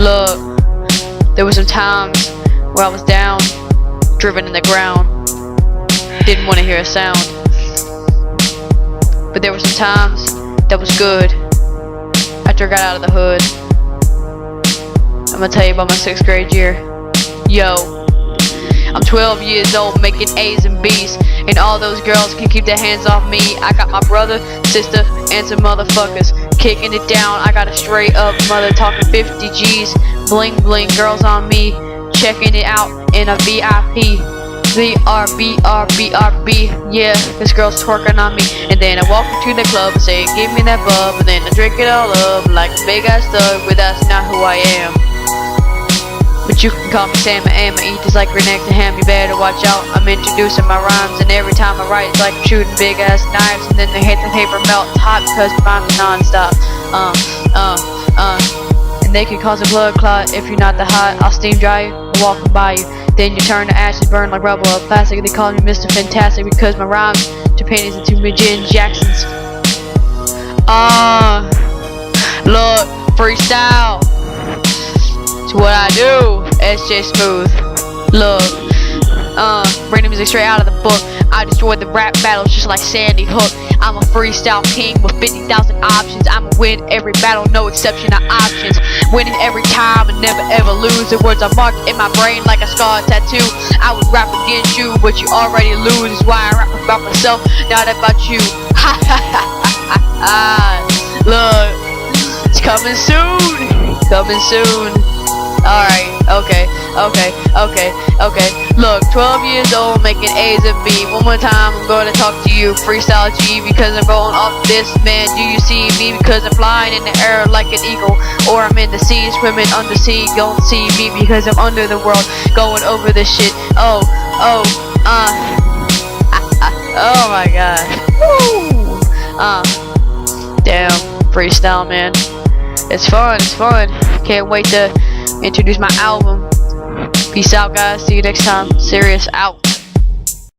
Look, there was some times where I was down, driven in the ground, didn't want to hear a sound. But there were some times that was good after I got out of the hood. I'm gonna tell you about my 6th grade year. Yo, I'm 12 years old, making A's and B's, and all those girls can keep their hands off me. I got my brother, sister, and some motherfuckers kicking it down. I got a straight up mother talking 50 G's, bling bling, girls on me, checking it out in a VIP. BRB, yeah, this girl's twerking on me. And then I walk into the club and say, give me that bub, and then I drink it all up like a big ass thug, but that's not who I am. But you can call me Sam, I eat this like your neck to ham. You better watch out, I'm introducing my rhymes, and every time I write it's like I'm shooting big ass knives, and then they hit the paper melt hot because my rhymes are non-stop. And they can cause a blood clot if you're not the hot. I'll steam dry you and walk by you, then you turn to ashes, burn like rubber or plastic. They call me Mr. Fantastic because my rhymes to paintings into Jen Jacksons. Look, freestyle. It's what I do. SJ Smooth. Look, bring the music straight out of the book. I destroyed the rap battles just like Sandy Hook. I'm a freestyle king with 50,000 options. I'ma win every battle, no exception of options. Winning every time and never ever lose. The words are marked in my brain like a scar tattoo. I would rap against you, but you already lose. Is why I rap about myself, not about you. Ha ha ha ha ha. Look, it's coming soon. Coming soon. Alright, okay. Look, 12 years old, making A's and B. One more time, I'm going to talk to you, freestyle G, because I'm going off this, man. Do you see me? Because I'm flying in the air like an eagle, or I'm in the sea, swimming under sea. Don't see me because I'm under the world, going over this shit. Oh my god. Woo. Damn, freestyle, man. It's fun. Can't wait to introduce my album. Peace out, guys. See you next time. Serious out.